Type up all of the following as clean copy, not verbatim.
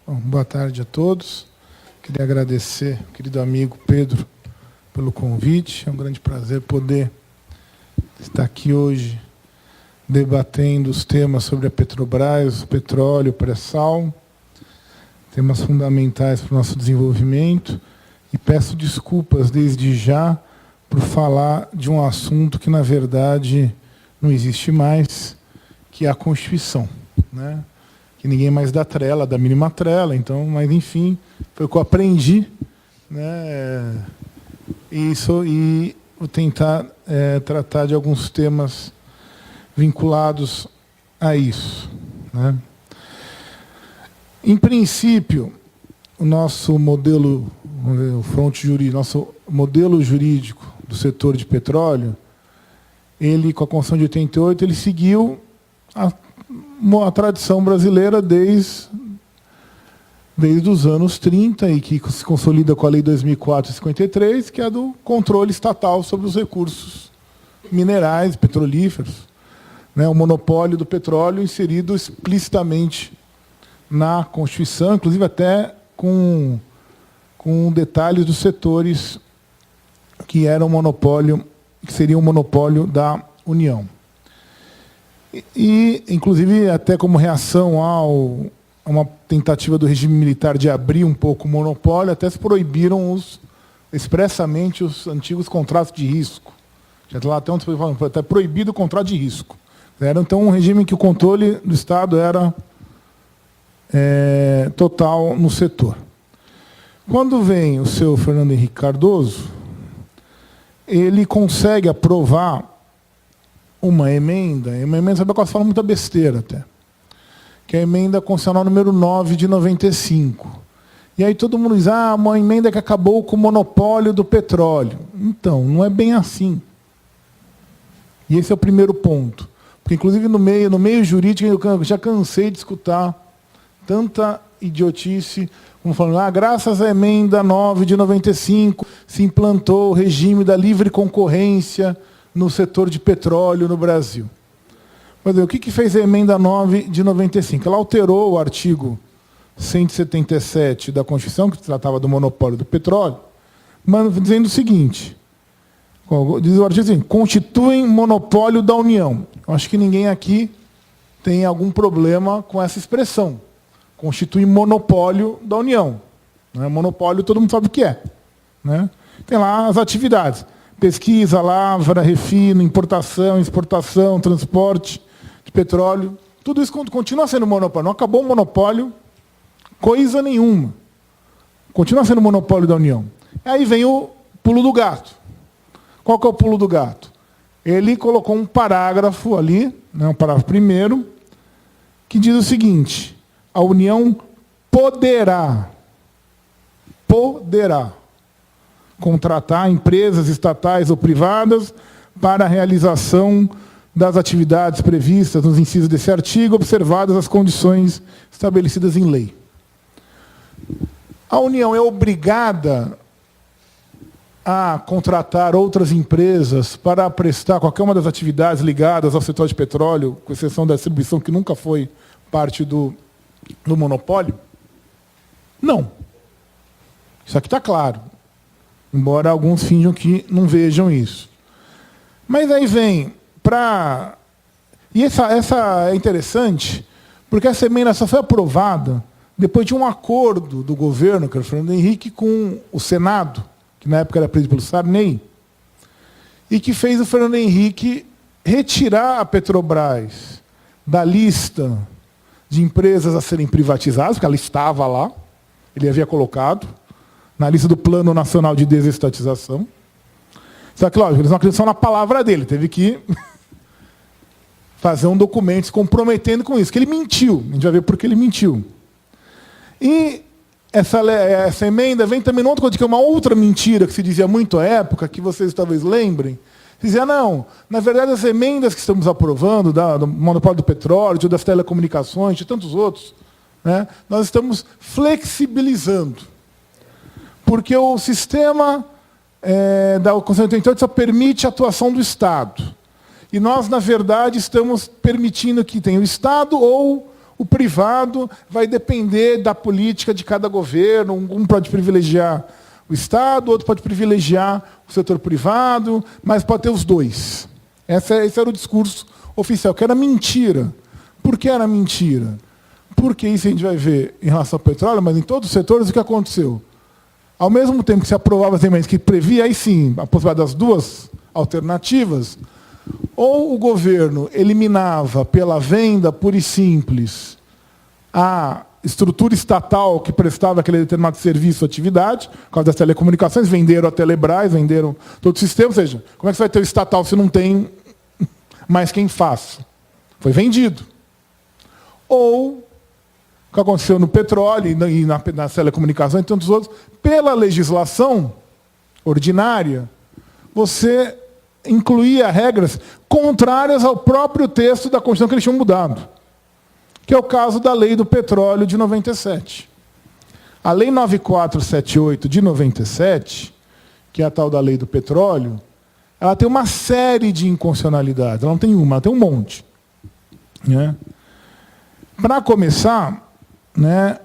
Bom, boa tarde a todos. Queria agradecer ao querido amigo Pedro pelo convite. É um grande prazer poder estar aqui hoje debatendo os temas sobre a Petrobras, o petróleo, o pré-sal, temas fundamentais para o nosso desenvolvimento. E peço desculpas desde já por falar de um assunto que, na verdade, não existe mais, que é a Constituição, né? Que ninguém mais dá trela, dá mínima trela, então, mas enfim, foi o que eu aprendi, né? E vou tentar tratar de alguns temas vinculados a isso, né? Em princípio, o nosso modelo, nosso modelo jurídico do setor de petróleo, ele, com a Constituição de 88, ele seguiu a tradição brasileira desde os anos 30, e que se consolida com a Lei 2004/53, que é a do controle estatal sobre os recursos minerais, petrolíferos, né? O monopólio do petróleo inserido explicitamente na Constituição, inclusive até com detalhes dos setores que eram monopólio, que seriam um monopólio da União. E, inclusive, até como reação a uma tentativa do regime militar de abrir um pouco o monopólio, até se proibiram expressamente os antigos contratos de risco. Já está lá até onde foi falando, até proibido o contrato de risco. Era, então, um regime em que o controle do Estado era total no setor. Quando vem o seu Fernando Henrique Cardoso, ele consegue aprovar uma emenda sobre a qual se fala muita besteira até, que é a emenda constitucional número 9 de 95. E aí todo mundo diz, uma emenda que acabou com o monopólio do petróleo. Então, não é bem assim. E esse é o primeiro ponto. Porque, inclusive, no meio jurídico, eu já cansei de escutar tanta idiotice, como falando, graças à emenda 9 de 95, se implantou o regime da livre concorrência no setor de petróleo no Brasil. Mas o que fez a emenda 9 de 95? Ela alterou o artigo 177 da Constituição, que tratava do monopólio do petróleo, mas dizendo o seguinte, diz o artigo assim, constituem monopólio da União. Eu acho que ninguém aqui tem algum problema com essa expressão. Constitui monopólio da União. Monopólio todo mundo sabe o que é, né? Tem lá as atividades. Pesquisa, lavra, refino, importação, exportação, transporte de petróleo. Tudo isso continua sendo monopólio. Não acabou o monopólio, coisa nenhuma. Continua sendo monopólio da União. Aí vem o pulo do gato. Qual que é o pulo do gato? Ele colocou um parágrafo ali, um parágrafo primeiro, que diz o seguinte, a União poderá contratar empresas estatais ou privadas para a realização das atividades previstas nos incisos desse artigo, observadas as condições estabelecidas em lei. A União é obrigada a contratar outras empresas para prestar qualquer uma das atividades ligadas ao setor de petróleo, com exceção da distribuição, que nunca foi parte do monopólio? Não. Isso aqui está claro. Embora alguns finjam que não vejam isso. Mas aí vem para... E essa é interessante, porque essa emenda só foi aprovada depois de um acordo do governo, que era o Fernando Henrique, com o Senado, que na época era presidido pelo Sarney, e que fez o Fernando Henrique retirar a Petrobras da lista de empresas a serem privatizadas, porque ela estava lá, ele havia colocado, na lista do Plano Nacional de Desestatização. Só que, lógico, eles não acreditam na palavra dele, teve que fazer um documento se comprometendo com isso, que ele mentiu, a gente vai ver por que ele mentiu. E essa emenda vem também numa outra coisa, que é uma outra mentira que se dizia muito à época, que vocês talvez lembrem. Dizia, não, na verdade as emendas que estamos aprovando, do monopólio do petróleo, das telecomunicações, de tantos outros, né, nós estamos flexibilizando. Porque o sistema da Constituição de 88 só permite a atuação do Estado. E nós, na verdade, estamos permitindo que tenha o Estado ou O privado vai depender da política de cada governo. Um pode privilegiar o Estado, outro pode privilegiar o setor privado, mas pode ter os dois. Esse era o discurso oficial, que era mentira. Por que era mentira? Porque isso a gente vai ver em relação ao petróleo, mas em todos os setores, o que aconteceu? Ao mesmo tempo que se aprovava as emendas que previa, aí sim, a possibilidade das duas alternativas, ou o governo eliminava pela venda pura e simples a estrutura estatal que prestava aquele determinado serviço ou atividade, por causa das telecomunicações, venderam a Telebrás, venderam todo o sistema, ou seja, como é que você vai ter o estatal se não tem mais quem faça? Foi vendido. Ou, o que aconteceu no petróleo e nas telecomunicações e tantos outros, pela legislação ordinária, você incluía regras contrárias ao próprio texto da Constituição que eles tinham mudado, que é o caso da Lei do Petróleo de 97. A Lei 9478 de 97, que é a tal da Lei do Petróleo, ela tem uma série de inconstitucionalidades. Ela não tem uma, ela tem um monte. Né? Para começar, né,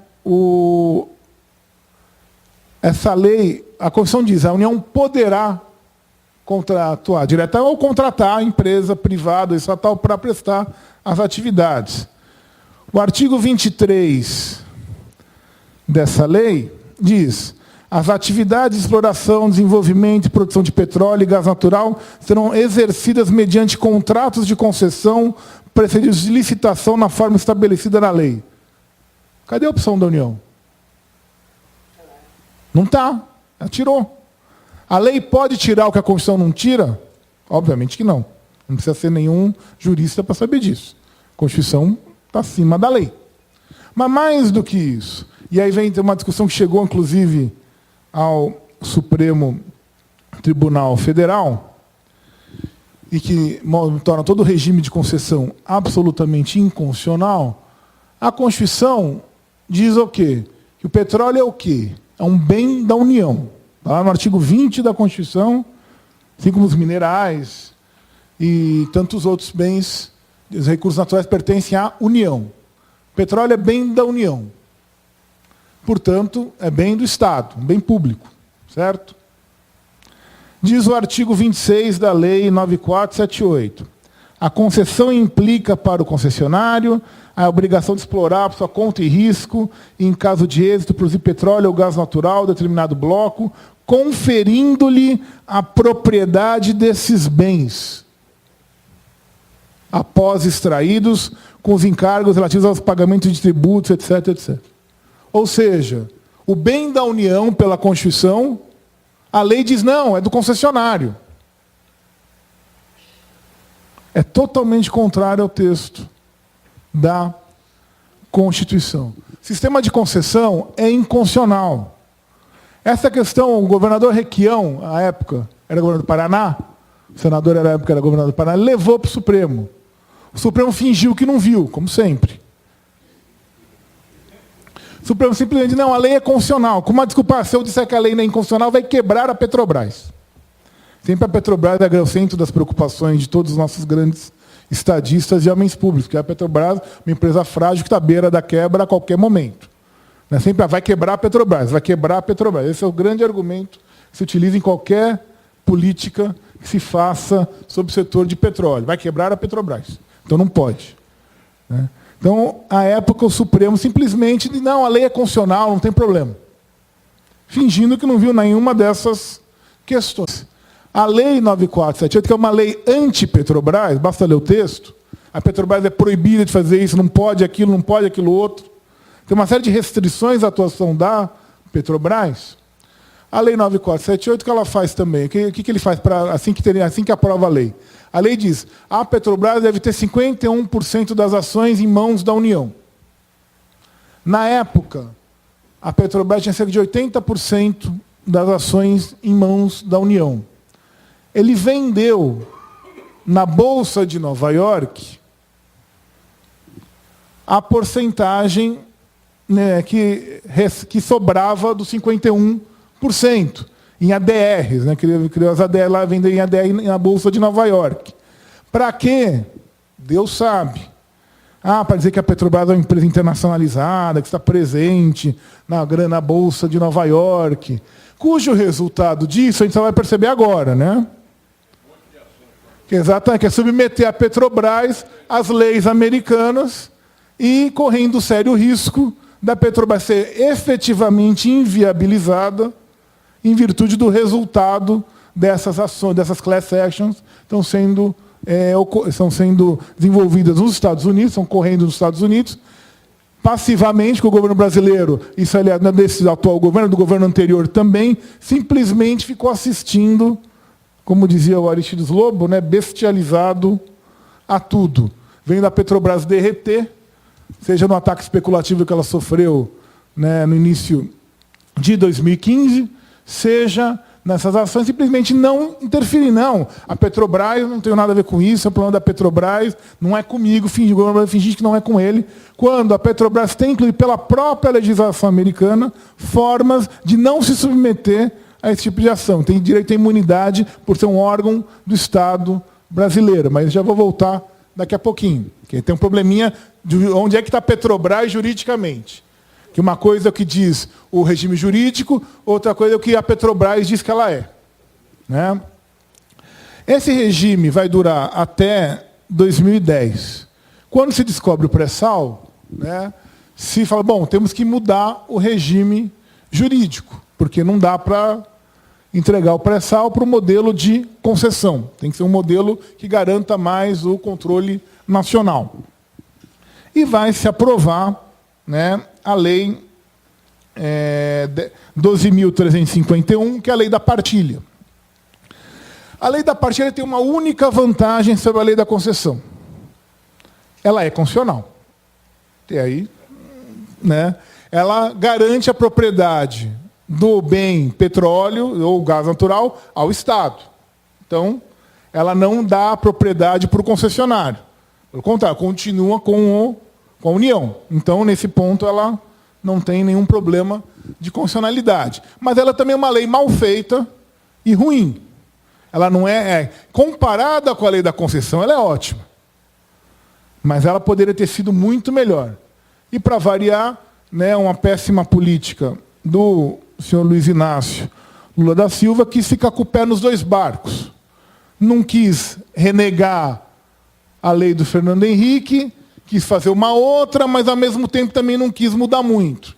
essa lei, a Constituição diz, a União poderá contratuar direta ou contratar a empresa privada ou estatal para prestar as atividades. O artigo 23 dessa lei diz: as atividades de exploração, desenvolvimento e produção de petróleo e gás natural serão exercidas mediante contratos de concessão precedidos de licitação na forma estabelecida na lei. Cadê a opção da União? Não está. Ela tirou. A lei pode tirar o que a Constituição não tira? Obviamente que não. Não precisa ser nenhum jurista para saber disso. A Constituição está acima da lei. Mas mais do que isso, e aí vem uma discussão que chegou, inclusive, ao Supremo Tribunal Federal, e que torna todo o regime de concessão absolutamente inconstitucional. A Constituição diz o quê? Que o petróleo é o quê? É um bem da União. Está lá no artigo 20 da Constituição, assim como os minerais e tantos outros bens, os recursos naturais pertencem à União. O petróleo é bem da União. Portanto, é bem do Estado, um bem público. Certo? Diz o artigo 26 da Lei 9478. A concessão implica para o concessionário a obrigação de explorar por sua conta e risco, e, em caso de êxito, produzir petróleo ou gás natural, determinado bloco, conferindo-lhe a propriedade desses bens, após extraídos, com os encargos relativos aos pagamentos de tributos, etc., etc. Ou seja, o bem da União, pela Constituição, a lei diz não, é do concessionário. É totalmente contrário ao texto da Constituição. Sistema de concessão é inconstitucional. Essa questão, o governador Requião, à época, era governador do Paraná, o senador era, à época, era governador do Paraná, levou para o Supremo. O Supremo fingiu que não viu, como sempre. O Supremo simplesmente disse, não, a lei é constitucional. Com uma desculpa, se eu disser que a lei não é inconstitucional, vai quebrar a Petrobras. Sempre a Petrobras é o centro das preocupações de todos os nossos grandes estadistas e homens públicos, porque a Petrobras é uma empresa frágil que está à beira da quebra a qualquer momento. Né? Sempre vai quebrar a Petrobras, vai quebrar a Petrobras. Esse é o grande argumento que se utiliza em qualquer política que se faça sobre o setor de petróleo. Vai quebrar a Petrobras. Então não pode. Né? Então, à época, o Supremo simplesmente disse, não, a lei é constitucional, não tem problema. Fingindo que não viu nenhuma dessas questões. A Lei 9478, que é uma lei anti-Petrobras, basta ler o texto, a Petrobras é proibida de fazer isso, não pode aquilo outro. Tem uma série de restrições à atuação da Petrobras. A Lei 9478, o que ela faz também? O que ele faz assim que aprova a lei? A lei diz, a Petrobras deve ter 51% das ações em mãos da União. Na época, a Petrobras tinha cerca de 80% das ações em mãos da União. Ele vendeu na Bolsa de Nova York a porcentagem, né, que sobrava dos 51% em ADRs. Né, criou as ADRs lá, vendeu em ADR na Bolsa de Nova York. Para quê? Deus sabe. para dizer que a Petrobras é uma empresa internacionalizada, que está presente na Bolsa de Nova York, cujo resultado disso a gente só vai perceber agora, né? Exatamente, que é submeter a Petrobras às leis americanas e correndo sério risco da Petrobras ser efetivamente inviabilizada em virtude do resultado dessas ações, dessas class actions, estão sendo desenvolvidas nos Estados Unidos, estão correndo nos Estados Unidos, passivamente, com o governo brasileiro, isso aliás, não é desse atual governo, do governo anterior também, simplesmente ficou assistindo, como dizia o Aristides Lobo, né, bestializado a tudo. Vendo a Petrobras derreter, seja no ataque especulativo que ela sofreu, né, no início de 2015, seja nessas ações, simplesmente não interferir. Não, a Petrobras, não tem nada a ver com isso, é o problema da Petrobras, não é comigo, fingir que não é com ele, quando a Petrobras tem, inclusive pela própria legislação americana, formas de não se submeter a esse tipo de ação. Tem direito à imunidade por ser um órgão do Estado brasileiro, mas já vou voltar daqui a pouquinho. Porque tem um probleminha de onde é que está a Petrobras juridicamente. Que uma coisa é o que diz o regime jurídico, outra coisa é o que a Petrobras diz que ela é. Né? Esse regime vai durar até 2010. Quando se descobre o pré-sal, né, se fala, bom, temos que mudar o regime jurídico, porque não dá para entregar o pré-sal para o modelo de concessão. Tem que ser um modelo que garanta mais o controle nacional. E vai se aprovar, né, a Lei 12.351, que é a Lei da Partilha. A Lei da Partilha tem uma única vantagem sobre a Lei da Concessão. Ela é constitucional. E aí, né, ela garante a propriedade do bem petróleo ou gás natural ao Estado. Então, ela não dá a propriedade para o concessionário. Pelo contrário, continua com a União. Então, nesse ponto, ela não tem nenhum problema de constitucionalidade. Mas ela também é uma lei mal feita e ruim. Ela não comparada com a lei da concessão, ela é ótima. Mas ela poderia ter sido muito melhor. E, para variar, né, uma péssima política do senhor Luiz Inácio Lula da Silva quis ficar com o pé nos dois barcos. Não quis renegar a lei do Fernando Henrique, quis fazer uma outra, mas, ao mesmo tempo, também não quis mudar muito.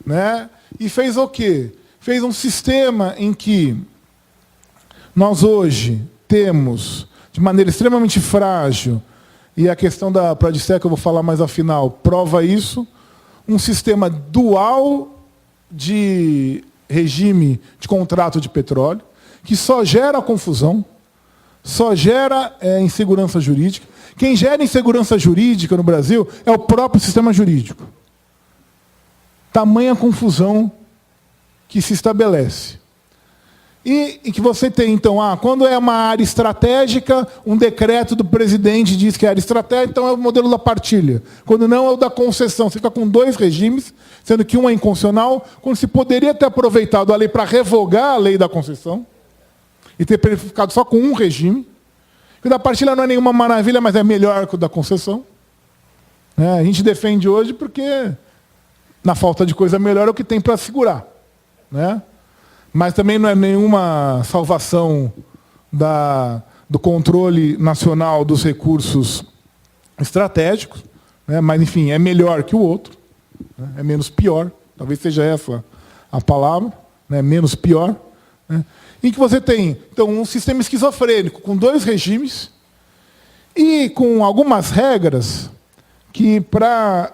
Né? E fez o quê? Fez um sistema em que nós, hoje, temos, de maneira extremamente frágil, e a questão da Pradicé, que eu vou falar mais ao final, prova isso, um sistema dual de regime de contrato de petróleo, que só gera confusão, só gera insegurança jurídica. Quem gera insegurança jurídica no Brasil é o próprio sistema jurídico. Tamanha confusão que se estabelece. E que você tem, então, quando é uma área estratégica, um decreto do presidente diz que é área estratégica, então é o modelo da partilha. Quando não, é o da concessão. Você fica com dois regimes, sendo que um é inconstitucional, quando se poderia ter aproveitado a lei para revogar a lei da concessão e ter ficado só com um regime. O da partilha não é nenhuma maravilha, mas é melhor que o da concessão. A gente defende hoje porque, na falta de coisa melhor, é o que tem para segurar. Né? Mas também não é nenhuma salvação do controle nacional dos recursos estratégicos. Né? Mas, enfim, é melhor que o outro. Né? É menos pior. Talvez seja essa a palavra. Né? Menos pior. Né? Em que você tem, então, um sistema esquizofrênico, com dois regimes, e com algumas regras que, para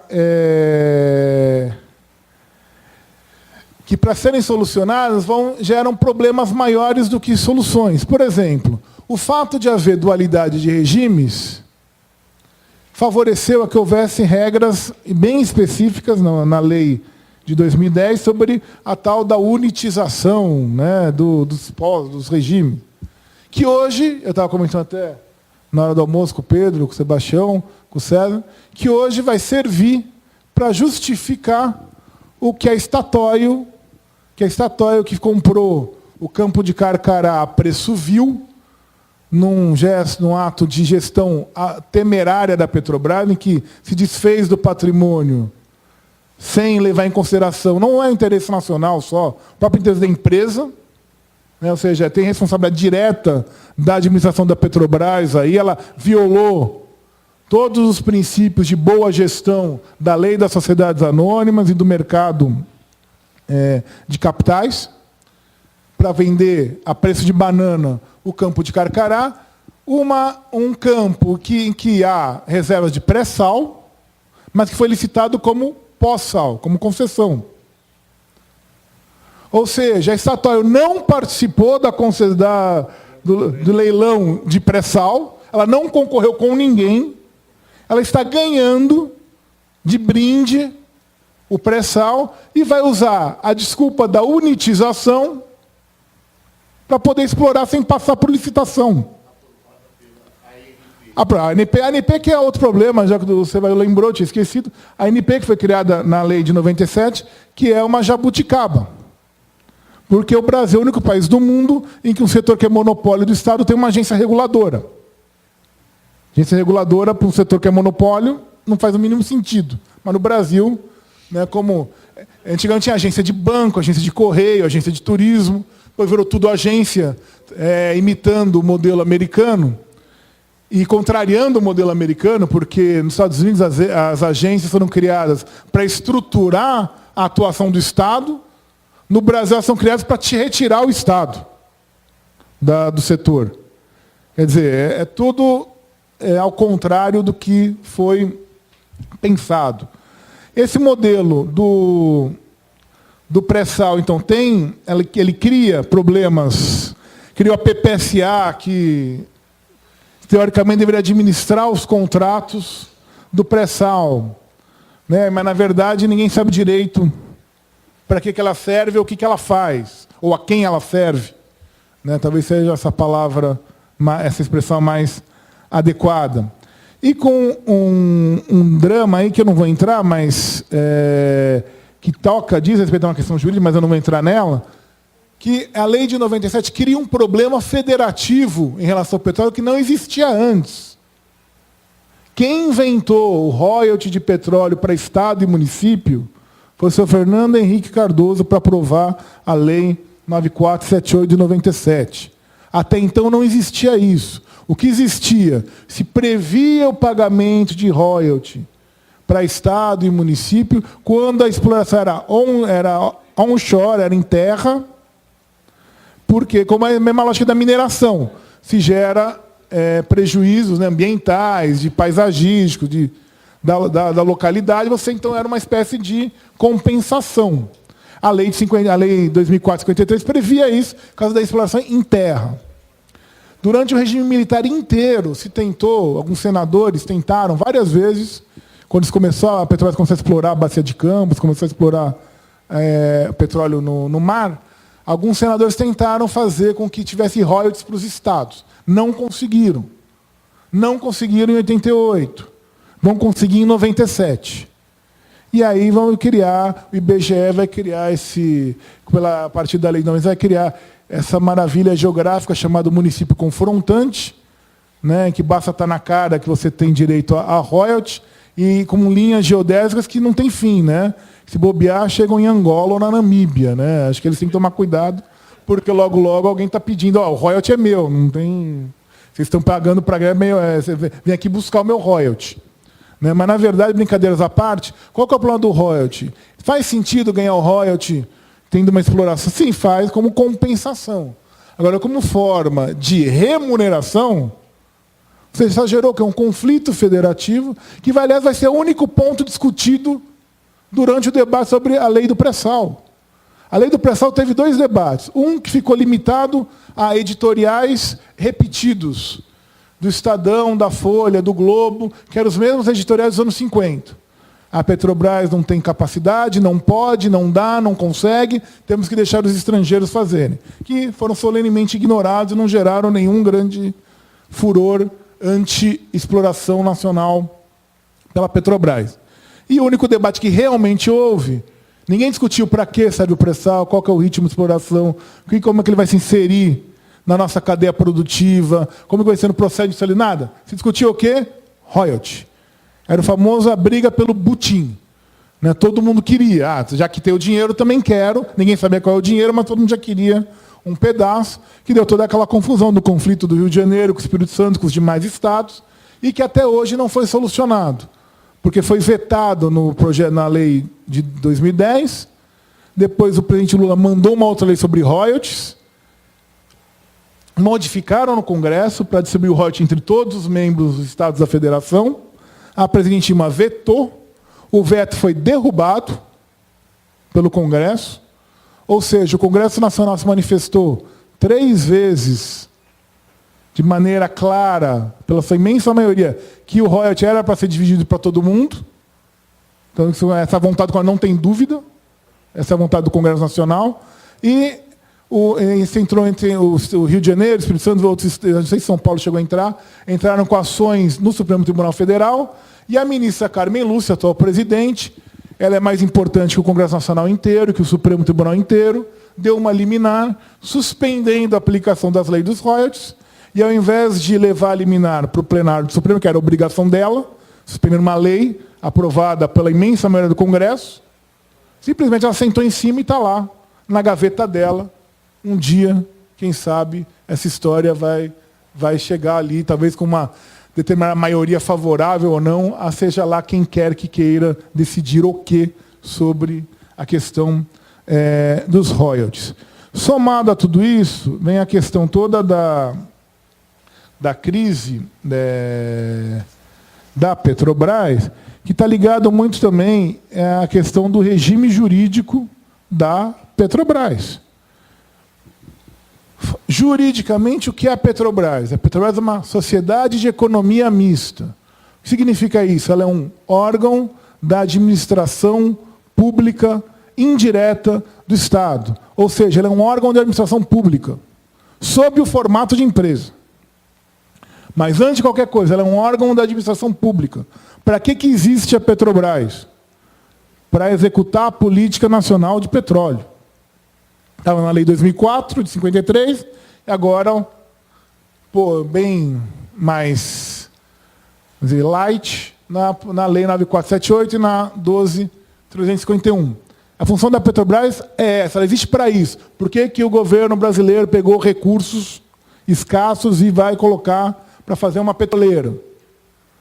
serem solucionadas, geram problemas maiores do que soluções. Por exemplo, o fato de haver dualidade de regimes favoreceu a que houvesse regras bem específicas na lei de 2010 sobre a tal da unitização, né, dos regimes. Que hoje, eu estava comentando até na hora do almoço com o Pedro, com o Sebastião, com o César, que hoje vai servir para justificar o que é estatóio, que comprou o campo de Carcará a preço vil, num gesto, num ato de gestão temerária da Petrobras, em que se desfez do patrimônio sem levar em consideração, não é o interesse nacional só, o próprio interesse da empresa, né? Ou seja, tem responsabilidade direta da administração da Petrobras, aí ela violou todos os princípios de boa gestão da lei das sociedades anônimas e do mercado de capitais, para vender a preço de banana o campo de Carcará, um campo em que há reservas de pré-sal, mas que foi licitado como pós-sal, como concessão. Ou seja, a Statoil não participou do leilão de pré-sal, ela não concorreu com ninguém, ela está ganhando de brinde o pré-sal e vai usar a desculpa da unitização para poder explorar sem passar por licitação. A ANP que é outro problema, já que você lembrou, tinha esquecido, a ANP que foi criada na lei de 97, que é uma jabuticaba. Porque o Brasil é o único país do mundo em que um setor que é monopólio do Estado tem uma agência reguladora. Agência reguladora para um setor que é monopólio não faz o mínimo sentido. Mas no Brasil, né, como antigamente tinha agência de banco, agência de correio, agência de turismo, depois virou tudo agência, imitando o modelo americano e contrariando o modelo americano, porque nos Estados Unidos as agências foram criadas para estruturar a atuação do Estado, no Brasil elas são criadas para te retirar o Estado do setor. Quer dizer, é tudo ao contrário do que foi pensado. Esse modelo do pré-sal, então, ele cria problemas, criou a PPSA, que teoricamente deveria administrar os contratos do pré-sal, né? Mas, na verdade, ninguém sabe direito para que ela serve ou o que ela faz, ou a quem ela serve, né? Talvez seja essa palavra, essa expressão mais adequada. E com um drama aí que eu não vou entrar, mas que diz respeito a uma questão jurídica, mas eu não vou entrar nela, que a lei de 97 cria um problema federativo em relação ao petróleo que não existia antes. Quem inventou o royalty de petróleo para Estado e município foi o senhor Fernando Henrique Cardoso para aprovar a lei 9478 de 97. Até então não existia isso. O que existia? Se previa o pagamento de royalty para Estado e município quando a exploração era onshore, era em terra, porque, como é a mesma lógica da mineração, se gera prejuízos, né, ambientais, de paisagísticos, da localidade, você então era uma espécie de compensação. A lei 2453 previa isso por causa da exploração em terra. Durante o regime militar inteiro, alguns senadores tentaram várias vezes, quando a Petrobras começou a explorar a bacia de Campos, começou a explorar petróleo no mar, alguns senadores tentaram fazer com que tivesse royalties para os estados. Não conseguiram. Não conseguiram em 88. Vão conseguir em 97. E aí vão criar, o IBGE vai criar a partir da lei de 97, vai criar essa maravilha geográfica chamada município confrontante, né, que basta estar na cara que você tem direito a royalty, e com linhas geodésicas que não tem fim, né? Se bobear, chegam em Angola ou na Namíbia, né? Acho que eles têm que tomar cuidado, porque logo, logo alguém está pedindo, o royalty é meu, não tem. Vocês estão pagando para vem aqui buscar o meu royalty. Né? Mas, na verdade, brincadeiras à parte, qual que é o problema do royalty? Faz sentido ganhar o royalty tendo uma exploração? Sim, faz, como compensação. Agora, como forma de remuneração, você já gerou que é um conflito federativo, que, aliás, vai ser o único ponto discutido durante o debate sobre a lei do pré-sal. A lei do pré-sal teve 2 debates. Um que ficou limitado a editoriais repetidos, do Estadão, da Folha, do Globo, que eram os mesmos editoriais dos anos 50. A Petrobras não tem capacidade, não pode, não dá, não consegue, temos que deixar os estrangeiros fazerem. Que foram solenemente ignorados e não geraram nenhum grande furor anti-exploração nacional pela Petrobras. E o único debate que realmente houve, ninguém discutiu para que serve o pré-sal, qual que é o ritmo de exploração, como é que ele vai se inserir na nossa cadeia produtiva. Como que vai ser no processo de salinada? Se discutia o quê? Royalty. Era o famoso a briga pelo butim. Né? Todo mundo queria. Ah, já que tem o dinheiro, também quero. Ninguém sabia qual é o dinheiro, mas todo mundo já queria um pedaço, que deu toda aquela confusão do conflito do Rio de Janeiro com o Espírito Santo, com os demais estados, e que até hoje não foi solucionado. Porque foi vetado no projeto, na lei de 2010, depois o presidente Lula mandou uma outra lei sobre royalties, modificaram no Congresso para distribuir o royalties entre todos os membros dos estados da federação, a presidente Dilma vetou, o veto foi derrubado pelo Congresso, ou seja, o Congresso Nacional se manifestou 3 vezes, de maneira clara, pela sua imensa maioria, que o royalty era para ser dividido para todo mundo. Então, essa vontade não tem dúvida, essa é a vontade do Congresso Nacional. E isso entrou entre o Rio de Janeiro, o Espírito Santo, outros, não sei se São Paulo chegou a entrar, entraram com ações no Supremo Tribunal Federal, e a ministra Carmen Lúcia, atual presidente, ela é mais importante que o Congresso Nacional inteiro, que o Supremo Tribunal inteiro, deu uma liminar, suspendendo a aplicação das leis dos royalties, e ao invés de levar a liminar para o plenário do Supremo, que era a obrigação dela, suspender uma lei aprovada pela imensa maioria do Congresso, simplesmente ela sentou em cima e está lá, na gaveta dela. Um dia, quem sabe, essa história vai chegar ali, talvez com uma determinada maioria favorável ou não, a seja lá quem quer que queira decidir o que sobre a questão dos royalties. Somado a tudo isso, vem a questão toda da crise da Petrobras, que está ligado muito também à questão do regime jurídico da Petrobras. Juridicamente, o que é a Petrobras? A Petrobras é uma sociedade de economia mista. O que significa isso? Ela é um órgão da administração pública indireta do Estado. Ou seja, ela é um órgão de administração pública, sob o formato de empresa. Mas, antes de qualquer coisa, ela é um órgão da administração pública. Para que existe a Petrobras? Para executar a política nacional de petróleo. Estava na Lei 2004, de 53, e agora, bem mais light, na Lei 9478 e na 12351. A função da Petrobras é essa, ela existe para isso. Por que o governo brasileiro pegou recursos escassos e vai colocar para fazer uma petroleira?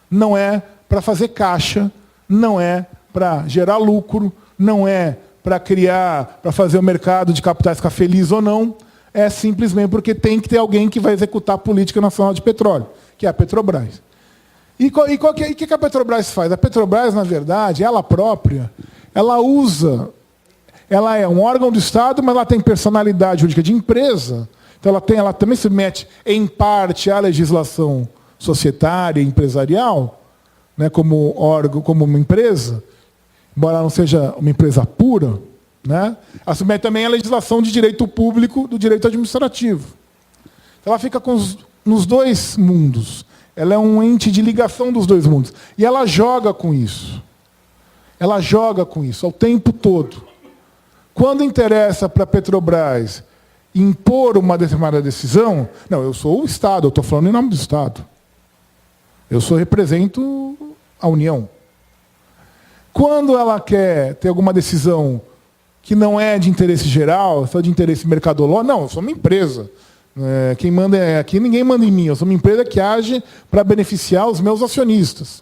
Não é para fazer caixa, não é para gerar lucro, não é para criar, para fazer o mercado de capitais ficar feliz ou não, é simplesmente porque tem que ter alguém que vai executar a política nacional de petróleo, que é a Petrobras. E o que a Petrobras faz? A Petrobras, na verdade, ela própria, ela é um órgão do Estado, mas ela tem personalidade jurídica de empresa, então ela também se submete, em parte, à legislação societária e empresarial, né, como órgão, como uma empresa, embora ela não seja uma empresa pura, né, ela submete também à legislação de direito público, do direito administrativo. Então, ela fica nos dois mundos. Ela é um ente de ligação dos dois mundos. E ela joga com isso. Ela joga com isso ao tempo todo. Quando interessa para a Petrobras impor uma determinada decisão, não, eu sou o Estado, eu estou falando em nome do Estado. Eu represento a União. Quando ela quer ter alguma decisão que não é de interesse geral, só de interesse mercadológico, não, eu sou uma empresa. Quem manda aqui, ninguém manda em mim. Eu sou uma empresa que age para beneficiar os meus acionistas.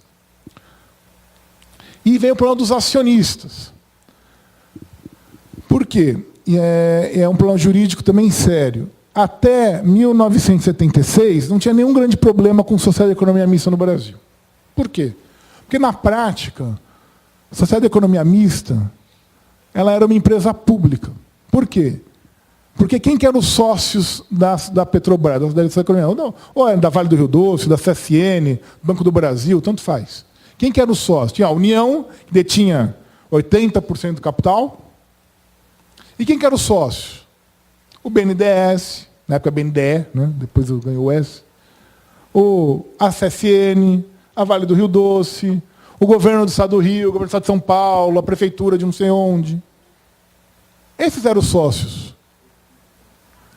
E vem o problema dos acionistas. Por quê? É um problema jurídico também sério. Até 1976, não tinha nenhum grande problema com sociedade de economia mista no Brasil. Por quê? Porque, na prática, a sociedade de economia mista ela era uma empresa pública. Por quê? Porque quem que eram os sócios da Petrobras, da economia? Ou da Vale do Rio Doce, da CSN, Banco do Brasil, tanto faz. Quem que era o sócio? Tinha a União, que detinha 80% do capital. E quem que era o sócio? O BNDES, na época BNDE, né? Depois ganhou o S. A CSN, a Vale do Rio Doce, o governo do Estado do Rio, o governo do Estado de São Paulo, a prefeitura de não sei onde. Esses eram os sócios.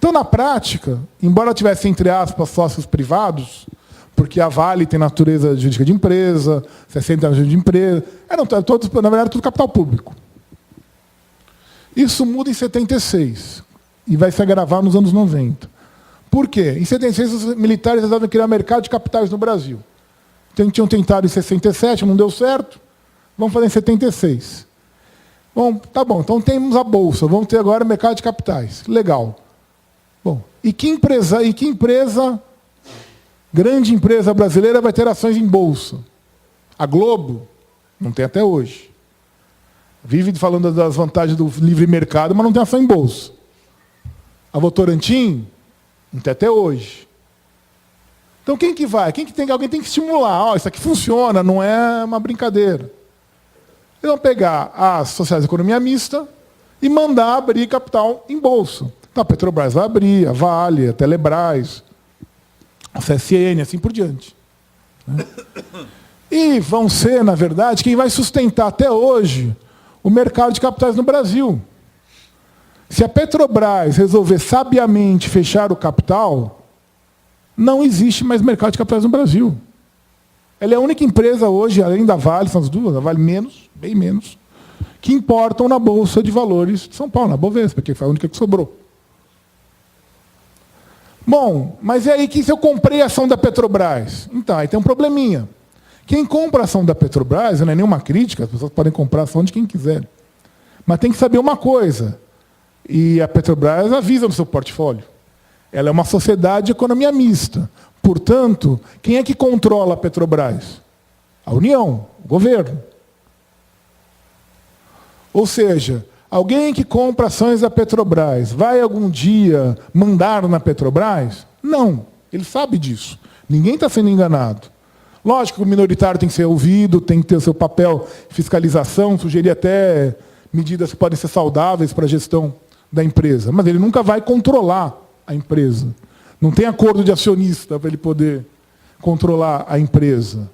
Então, na prática, embora tivesse, entre aspas, sócios privados, porque a Vale tem natureza jurídica de empresa, 60 anos de empresa, eram todos, na verdade, tudo capital público. Isso muda em 76 e vai se agravar nos anos 90. Por quê? Em 76, os militares resolveram criar mercado de capitais no Brasil. Tinham tentado em 67, não deu certo, vamos fazer em 76. Bom, tá bom, então temos a Bolsa, vamos ter agora mercado de capitais. Legal. Bom, e que empresa, grande empresa brasileira, vai ter ações em Bolsa? A Globo? Não tem até hoje. Vive falando das vantagens do livre mercado, mas não tem ação em Bolsa. A Votorantim? Não tem até hoje. Então quem que vai? Alguém tem que estimular. Isso aqui funciona, não é uma brincadeira. Eles vão pegar as sociedades de economia mista e mandar abrir capital em bolsa. Então a Petrobras vai abrir, a Vale, a Telebrás, a CSN, assim por diante. E vão ser, na verdade, quem vai sustentar até hoje o mercado de capitais no Brasil. Se a Petrobras resolver sabiamente fechar o capital, não existe mais mercado de capitais no Brasil. Ela é a única empresa hoje, além da Vale, são as duas, a Vale menos, bem menos, que importam na Bolsa de Valores de São Paulo, na Bovespa, porque foi a única que sobrou. Bom, mas e aí que se eu comprei a ação da Petrobras? Então, aí tem um probleminha. Quem compra a ação da Petrobras, não é nenhuma crítica, as pessoas podem comprar a ação de quem quiser. Mas tem que saber uma coisa, e a Petrobras avisa no seu portfólio. Ela é uma sociedade de economia mista. Portanto, quem é que controla a Petrobras? A União, o governo. Ou seja, alguém que compra ações da Petrobras vai algum dia mandar na Petrobras? Não, ele sabe disso. Ninguém está sendo enganado. Lógico que o minoritário tem que ser ouvido, tem que ter o seu papel de fiscalização, sugerir até medidas que podem ser saudáveis para a gestão da empresa. Mas ele nunca vai controlar a empresa. Não tem acordo de acionista para ele poder controlar a empresa.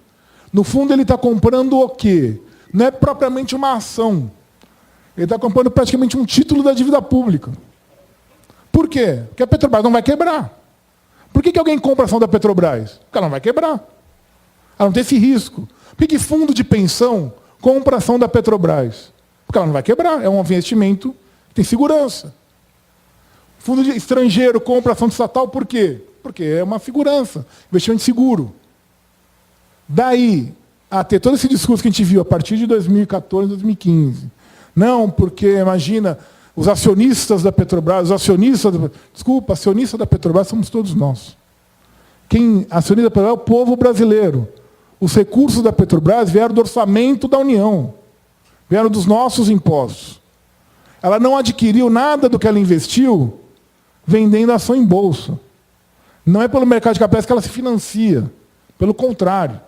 No fundo, ele está comprando o quê? Não é propriamente uma ação. Ele está comprando praticamente um título da dívida pública. Por quê? Porque a Petrobras não vai quebrar. Por que alguém compra a ação da Petrobras? Porque ela não vai quebrar. Ela não tem esse risco. Por que fundo de pensão compra a ação da Petrobras? Porque ela não vai quebrar. É um investimento que tem segurança. Fundo estrangeiro compra ação estatal por quê? Porque é uma segurança, investimento seguro. Daí a ter todo esse discurso que a gente viu a partir de 2014, 2015. Não, porque, imagina, os acionistas da Petrobras, acionista da Petrobras somos todos nós. Quem acionista da Petrobras é o povo brasileiro. Os recursos da Petrobras vieram do orçamento da União, vieram dos nossos impostos. Ela não adquiriu nada do que ela investiu vendendo ação em bolsa. Não é pelo mercado de capitais que ela se financia. Pelo contrário.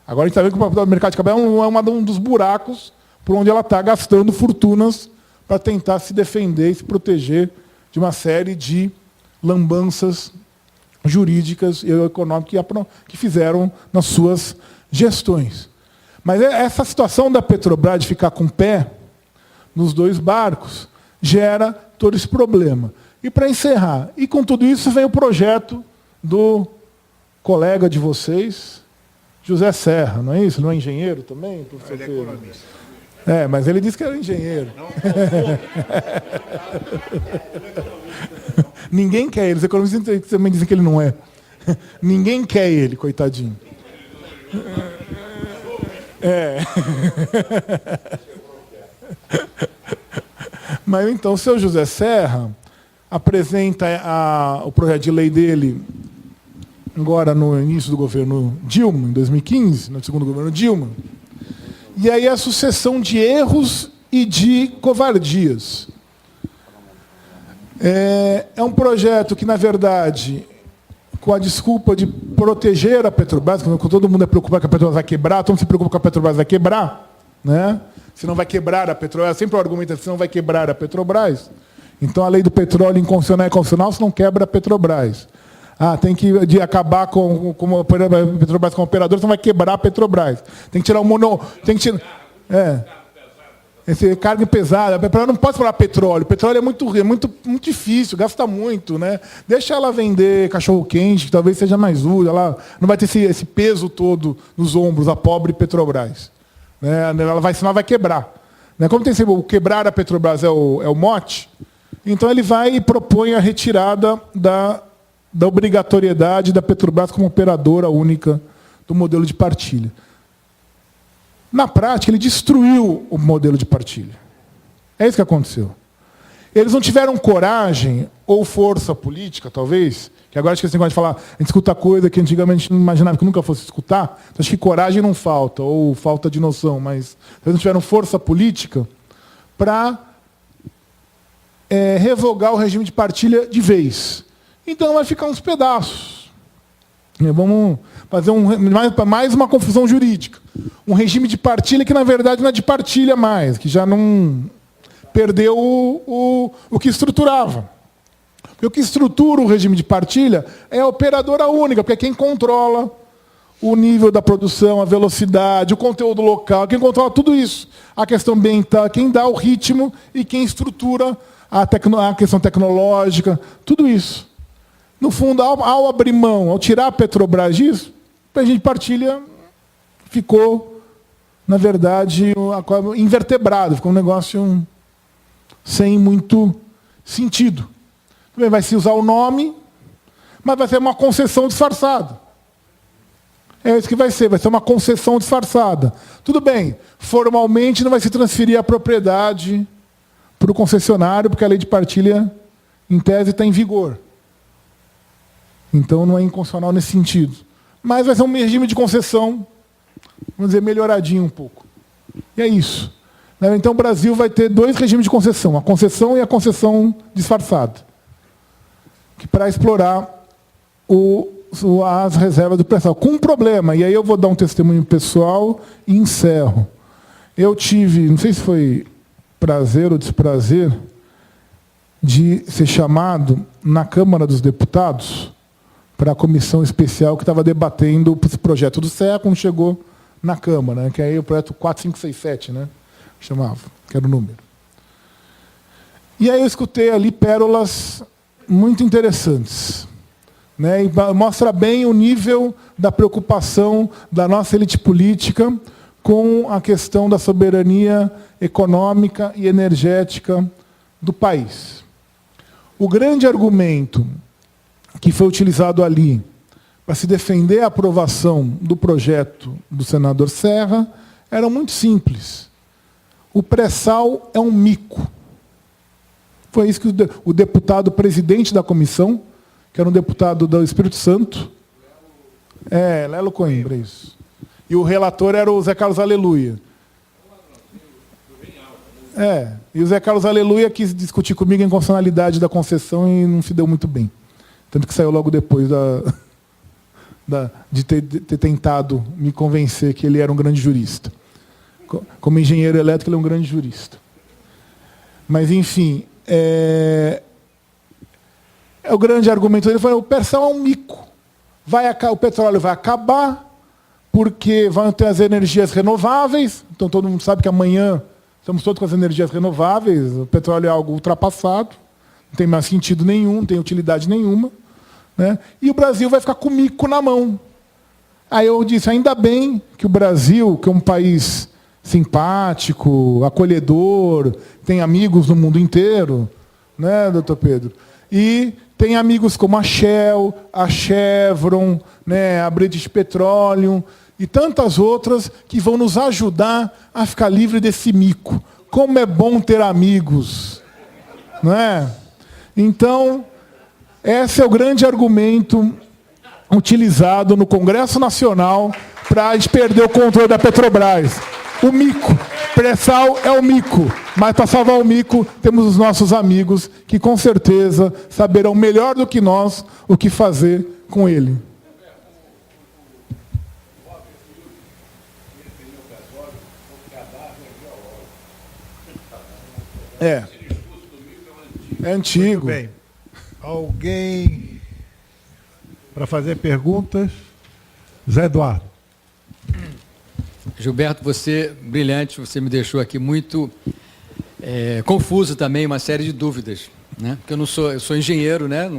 Agora a gente está vendo que o mercado de capitais é um dos buracos por onde ela está gastando fortunas para tentar se defender e se proteger de uma série de lambanças jurídicas e econômicas que fizeram nas suas gestões. Mas essa situação da Petrobras de ficar com o pé nos dois barcos gera todo esse problema. E para encerrar, e com tudo isso vem o projeto do colega de vocês, José Serra, não é isso? Não é engenheiro também? Ele é economista. Mas ele disse que era engenheiro. Ninguém quer ele, os economistas também dizem que ele não é. Ninguém quer ele, coitadinho. Mas então o seu José Serra apresenta o projeto de lei dele agora no início do governo Dilma, em 2015, no segundo governo Dilma. E aí a sucessão de erros e de covardias. É um projeto que, na verdade, com a desculpa de proteger a Petrobras, quando todo mundo é preocupado que a Petrobras vai quebrar, todo mundo se preocupa que a Petrobras vai quebrar, né? Se não vai quebrar a Petrobras, sempre o argumento é que se não vai quebrar a Petrobras. Então a lei do petróleo inconstitucional é constitucional se não quebra a Petrobras. Tem que acabar com a Petrobras como operador, senão vai quebrar a Petrobras. Tem que tirar o monopólio. Esse carga pesada, a Petrobras não pode explorar petróleo. Petróleo é muito difícil, gasta muito, né? Deixa ela vender cachorro-quente, que talvez seja mais útil. Ela não vai ter esse peso todo nos ombros, a pobre Petrobras. Né? Senão vai quebrar. Né? Como tem o quebrar a Petrobras é o mote, então ele vai e propõe a retirada da obrigatoriedade da Petrobras como operadora única do modelo de partilha. Na prática, ele destruiu o modelo de partilha. É isso que aconteceu. Eles não tiveram coragem ou força política, talvez, que agora acho que esse negócio de falar, a gente escuta coisa que antigamente não imaginava que nunca fosse escutar, então acho que coragem não falta, ou falta de noção, mas eles não tiveram força política para revogar o regime de partilha de vez. Então vai ficar uns pedaços. Vamos fazer mais uma confusão jurídica. Um regime de partilha que, na verdade, não é de partilha mais, que já não perdeu o que estruturava. Porque o que estrutura o regime de partilha é a operadora única, porque é quem controla o nível da produção, a velocidade, o conteúdo local, quem controla tudo isso. A questão ambiental, quem dá o ritmo e quem estrutura a questão tecnológica, tudo isso. No fundo, ao abrir mão, ao tirar a Petrobras disso, a gente partilha ficou, na verdade, invertebrado, ficou um negócio sem muito sentido. Também vai se usar o nome, mas vai ser uma concessão disfarçada. É isso que vai ser uma concessão disfarçada. Tudo bem, formalmente não vai se transferir a propriedade para o concessionário, porque a lei de partilha, em tese, está em vigor. Então não é inconstitucional nesse sentido. Mas vai ser um regime de concessão, vamos dizer, melhoradinho um pouco. E é isso. Então o Brasil vai ter dois regimes de concessão, a concessão e a concessão disfarçada, que para explorar as reservas do pré-sal. Com um problema, e aí eu vou dar um testemunho pessoal e encerro. Eu tive, não sei se foi prazer ou desprazer, de ser chamado na Câmara dos Deputados para a comissão especial que estava debatendo esse projeto do Serra, quando chegou na Câmara, né, que é o projeto 4567, né, chamava, que era o número. E aí eu escutei ali pérolas muito interessantes. Né, e mostra bem o nível da preocupação da nossa elite política com a questão da soberania econômica e energética do país. O grande argumento que foi utilizado ali para se defender a aprovação do projeto do senador Serra era muito simples. O pré-sal é um mico. Foi isso que o deputado presidente da comissão, que era um deputado do Espírito Santo, Lelo Coimbra, isso. E o relator era o Zé Carlos Aleluia. E o Zé Carlos Aleluia quis discutir comigo a inconstitucionalidade da concessão e não se deu muito bem. Tanto que saiu logo depois de ter tentado me convencer que ele era um grande jurista. Como engenheiro elétrico, ele é um grande jurista. Mas, enfim, o grande argumento dele foi: o pré-sal é um mico. O petróleo vai acabar, porque vão ter as energias renováveis. Então, todo mundo sabe que amanhã estamos todos com as energias renováveis. O petróleo é algo ultrapassado, não tem mais sentido nenhum, não tem utilidade nenhuma. Né? E o Brasil vai ficar com o mico na mão. Aí eu disse: ainda bem que o Brasil, que é um país simpático, acolhedor, tem amigos no mundo inteiro, né, doutor Pedro? E tem amigos como a Shell, a Chevron, né, a British Petroleum e tantas outras que vão nos ajudar a ficar livre desse mico. Como é bom ter amigos, não é? Então, esse é o grande argumento utilizado no Congresso Nacional para a gente perder o controle da Petrobras. O mico. Pré-sal é o mico. Mas para salvar o mico, temos os nossos amigos que com certeza saberão melhor do que nós o que fazer com ele. É antigo. Muito bem. Alguém para fazer perguntas? Zé Eduardo. Gilberto, você, brilhante, você me deixou aqui muito confuso também, uma série de dúvidas, né? Porque eu sou engenheiro, né?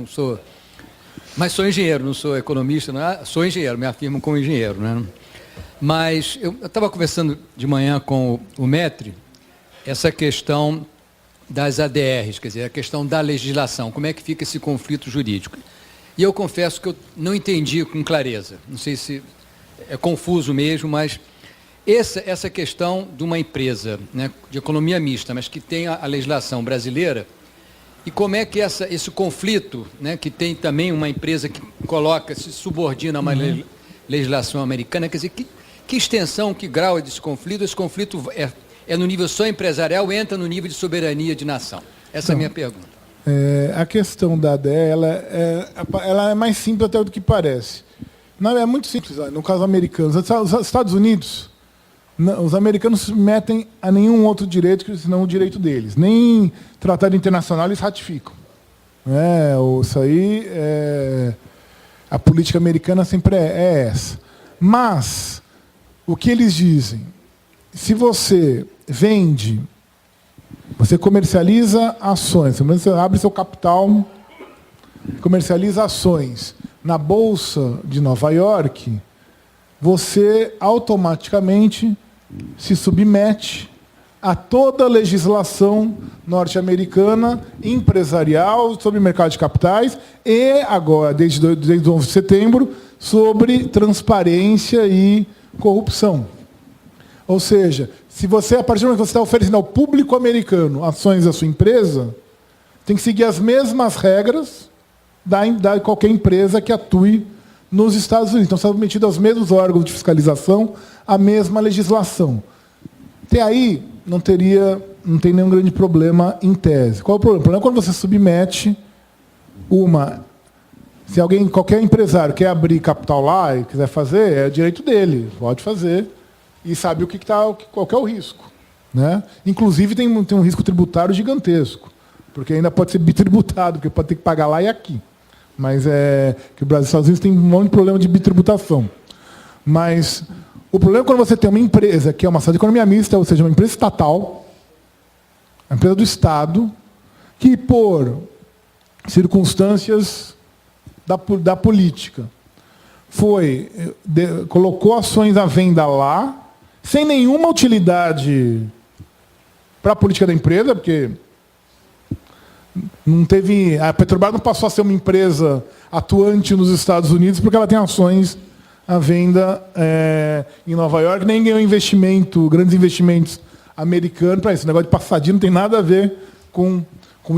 Mas sou engenheiro, não sou economista, não é? Sou engenheiro, me afirmo como engenheiro, né? Mas eu estava conversando de manhã com o Metri, essa questão das ADRs, quer dizer, a questão da legislação, como é que fica esse conflito jurídico. E eu confesso que eu não entendi com clareza, não sei se é confuso mesmo, mas essa questão de uma empresa, né, de economia mista, mas que tem a legislação brasileira, e como é que esse conflito, né, que tem também uma empresa que se subordina a uma legislação americana, quer dizer, que extensão, que grau é desse conflito? Esse conflito é no nível só empresarial ou entra no nível de soberania de nação? Essa é a minha pergunta. A questão da ADE, ela é mais simples até do que parece. Não, é muito simples. No caso americano, os Estados Unidos, os americanos não se metem a nenhum outro direito senão o direito deles. Nem tratado internacional eles ratificam. Isso aí, a política americana sempre é essa. Mas, o que eles dizem? Se você vende, você comercializa ações, você abre seu capital, comercializa ações na Bolsa de Nova York, você automaticamente se submete a toda a legislação norte-americana, empresarial, sobre mercado de capitais e, agora, desde 11 de setembro, sobre transparência e corrupção. Ou seja, se você, a partir do momento que você está oferecendo ao público americano ações da sua empresa, tem que seguir as mesmas regras da qualquer empresa que atue nos Estados Unidos. Então, está submetido aos mesmos órgãos de fiscalização, à mesma legislação. Até aí, não tem nenhum grande problema em tese. Qual é o problema? O problema é quando você submete se qualquer empresário quer abrir capital lá e quiser fazer, é direito dele, pode fazer, e sabe qual que é o risco. Né? Inclusive, tem um risco tributário gigantesco, porque ainda pode ser bitributado, porque pode ter que pagar lá e aqui. Mas que o Brasil e os Estados Unidos tem um monte de problema de bitributação. Mas o problema é quando você tem uma empresa que é uma sociedade de economia mista, ou seja, uma empresa estatal, uma empresa do Estado, que por circunstâncias da política colocou ações à venda lá, sem nenhuma utilidade para a política da empresa, porque a Petrobras não passou a ser uma empresa atuante nos Estados Unidos porque ela tem ações à venda em Nova York, nem ganhou grandes investimentos americanos para isso. O negócio de passadinha não tem nada a ver com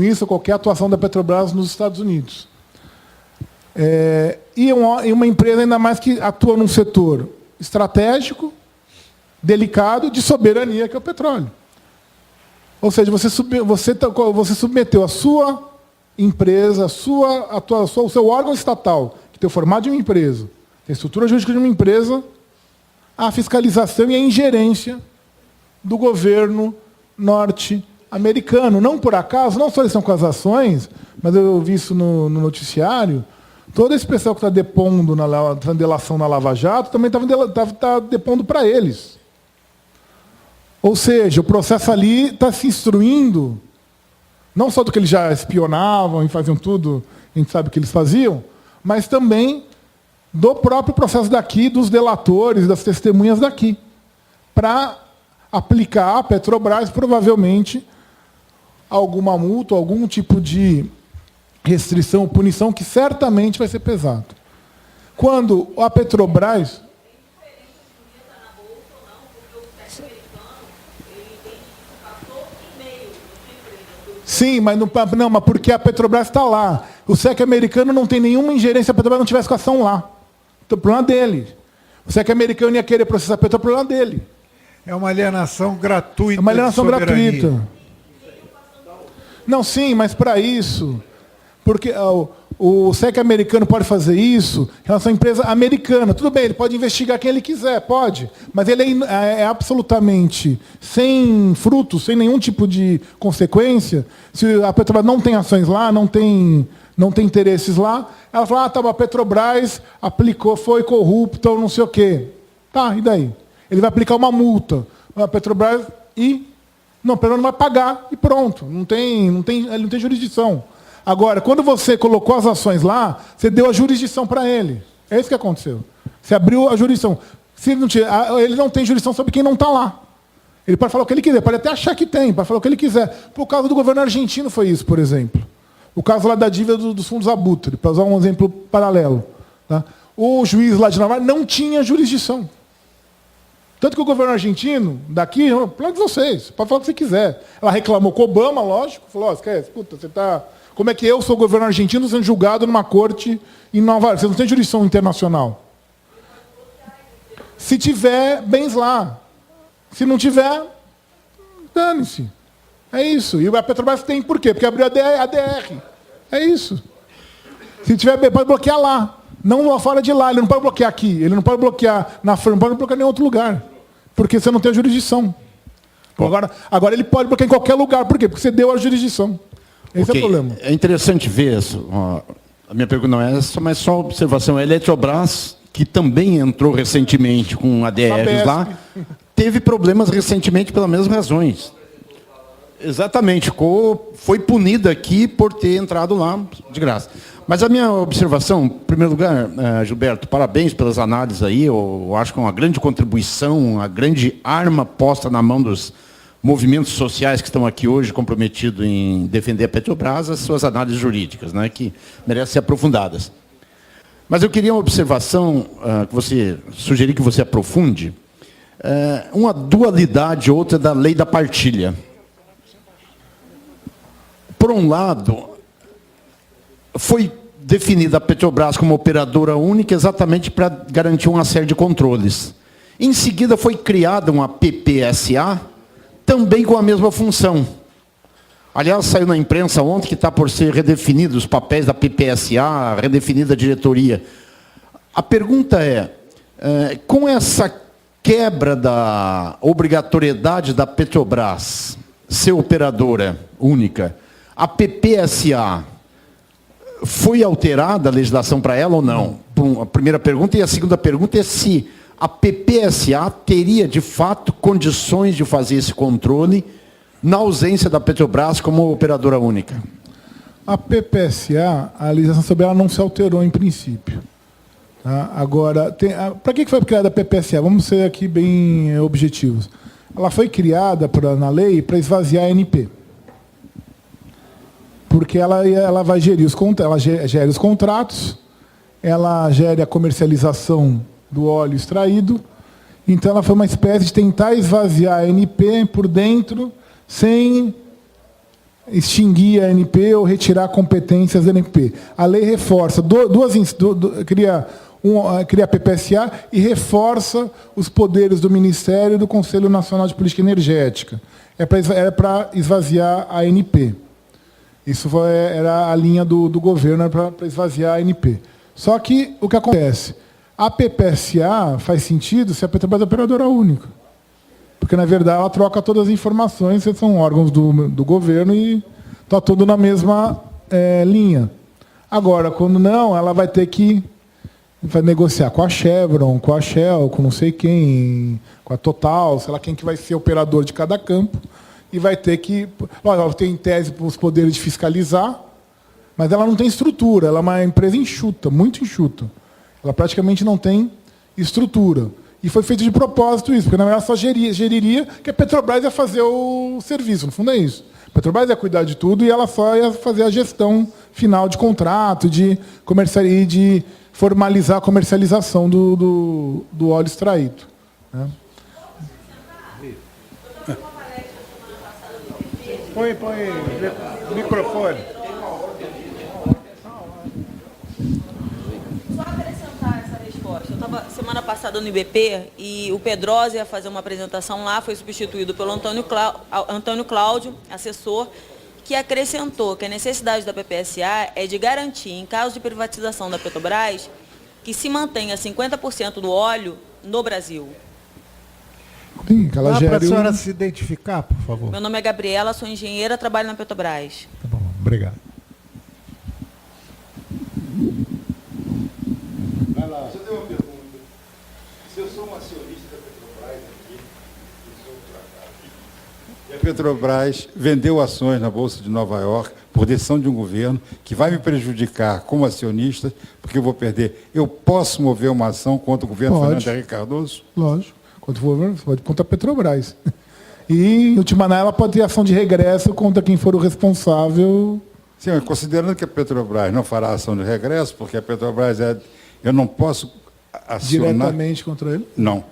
isso, qualquer atuação da Petrobras nos Estados Unidos. E uma empresa ainda mais que atua num setor estratégico, delicado, de soberania, que é o petróleo. Ou seja, você submeteu a sua empresa, o seu órgão estatal, que tem o formato de uma empresa, tem a estrutura jurídica de uma empresa, à fiscalização e à ingerência do governo norte-americano. Não por acaso, não só eles estão com as ações, mas eu vi isso no noticiário, todo esse pessoal que está depondo na delação na Lava Jato também está depondo para eles. Ou seja, o processo ali está se instruindo, não só do que eles já espionavam e faziam tudo, a gente sabe o que eles faziam, mas também do próprio processo daqui, dos delatores, das testemunhas daqui, para aplicar à Petrobras, provavelmente, alguma multa, algum tipo de restrição, punição, que certamente vai ser pesado. Quando a Petrobras... Sim, mas porque a Petrobras está lá. O SEC americano não tem nenhuma ingerência se a Petrobras não tivesse com a ação lá. Então, o problema dele. O SEC americano ia querer processar a Petrobras, o problema dele. É uma alienação gratuita. É uma alienação gratuita. Não, sim, mas para isso... Porque o SEC americano pode fazer isso em relação à empresa americana. Tudo bem, ele pode investigar quem ele quiser, pode. Mas ele é absolutamente sem frutos, sem nenhum tipo de consequência. Se a Petrobras não tem ações lá, não tem interesses lá, ela fala, a Petrobras aplicou, foi corrupta ou não sei o quê. Tá, e daí? Ele vai aplicar uma multa à Petrobras e não, a Petrobras não vai pagar e pronto. Ele não tem jurisdição. Agora, quando você colocou as ações lá, você deu a jurisdição para ele. É isso que aconteceu. Você abriu a jurisdição. Se ele não tem jurisdição sobre quem não está lá. Ele pode falar o que ele quiser, pode até achar que tem, pode falar o que ele quiser. Por causa do governo argentino foi isso, por exemplo. O caso lá da dívida dos fundos Abutre, para usar um exemplo paralelo. Tá? O juiz lá de Nova York não tinha jurisdição. Tanto que o governo argentino, daqui, plano de vocês, pode falar o que você quiser. Ela reclamou com o Obama, lógico, falou, esquece, puta, você está... Como é que eu sou o governo argentino sendo julgado numa corte em Nova York? Você não tem jurisdição internacional. Se tiver, bens lá. Se não tiver, dane-se. É isso. E a Petrobras tem por quê? Porque abriu a DR. É isso. Se tiver, pode bloquear lá. Não lá fora de lá. Ele não pode bloquear aqui. Ele não pode bloquear na França. Não pode bloquear em nenhum outro lugar. Porque você não tem a jurisdição. Agora ele pode bloquear em qualquer lugar. Por quê? Porque você deu a jurisdição. Esse é o problema. É interessante ver isso. A minha pergunta não é essa, mas só uma observação. A Eletrobras, que também entrou recentemente com ADRs lá, teve problemas recentemente pelas mesmas razões. Exatamente. Foi punida aqui por ter entrado lá de graça. Mas a minha observação, em primeiro lugar, Gilberto, parabéns pelas análises aí. Eu acho que é uma grande contribuição, uma grande arma posta na mão dos movimentos sociais que estão aqui hoje comprometidos em defender a Petrobras, as suas análises jurídicas, né, que merecem ser aprofundadas. Mas eu queria uma observação, sugeri que você aprofunde, uma dualidade, outra da lei da partilha. Por um lado, foi definida a Petrobras como operadora única exatamente para garantir uma série de controles. Em seguida, foi criada uma PPSA, também com a mesma função. Aliás, saiu na imprensa ontem que está por ser redefinido os papéis da PPSA, redefinida a diretoria. A pergunta com essa quebra da obrigatoriedade da Petrobras ser operadora única, a PPSA foi alterada a legislação para ela ou não? A primeira pergunta. E a segunda pergunta é se a PPSA teria, de fato, condições de fazer esse controle na ausência da Petrobras como operadora única. A PPSA, a legislação sobre ela não se alterou em princípio. Tá? Agora, para que foi criada a PPSA? Vamos ser aqui bem objetivos. Ela foi criada na lei para esvaziar a ANP. Porque ela vai gerir ela gere os contratos, ela gere a comercialização do óleo extraído. Então, ela foi uma espécie de tentar esvaziar a ANP por dentro, sem extinguir a ANP ou retirar competências da ANP. A lei reforça, cria a PPSA e reforça os poderes do Ministério e do Conselho Nacional de Política Energética. É para esvaziar a ANP. Isso era a linha do governo para esvaziar a ANP. Só que o que acontece? A PPSA faz sentido se a Petrobras é operadora única. Porque, na verdade, ela troca todas as informações, são órgãos do governo e está tudo na mesma linha. Agora, quando não, ela vai ter que negociar com a Chevron, com a Shell, com não sei quem, com a Total, sei lá quem que vai ser operador de cada campo, e vai ter que... Ela tem, em tese, os poderes de fiscalizar, mas ela não tem estrutura, ela é uma empresa enxuta, muito enxuta. Ela praticamente não tem estrutura. E foi feito de propósito isso, porque na verdade só geriria que a Petrobras ia fazer o serviço, no fundo é isso. A Petrobras ia cuidar de tudo e ela só ia fazer a gestão final de contrato, de formalizar a comercialização do óleo extraído. Né? Põe microfone. Só acrescentar essa resposta. Eu estava semana passada no IBP e o Pedrosa ia fazer uma apresentação lá, foi substituído pelo Antônio Cláudio, assessor, que acrescentou que a necessidade da PPSA é de garantir, em caso de privatização da Petrobras, que se mantenha 50% do óleo no Brasil. Sim, que ela Dá gere para a senhora se identificar, por favor? Meu nome é Gabriela, sou engenheira, trabalho na Petrobras. Tá bom, obrigado. Vai lá. Deixa eu ter uma pergunta. Se eu sou um acionista da Petrobras, A Petrobras vendeu ações na Bolsa de Nova York por decisão de um governo que vai me prejudicar como acionista, porque eu vou perder. Eu posso mover uma ação contra o governo Pode. Fernando Henrique Cardoso? Lógico. Quando for, você pode contra a Petrobras. E, em última análise, ela pode ter ação de regresso contra quem for o responsável. Sim, mas considerando que a Petrobras não fará ação de regresso, porque a Petrobras eu não posso acionar... Diretamente contra ele. Não.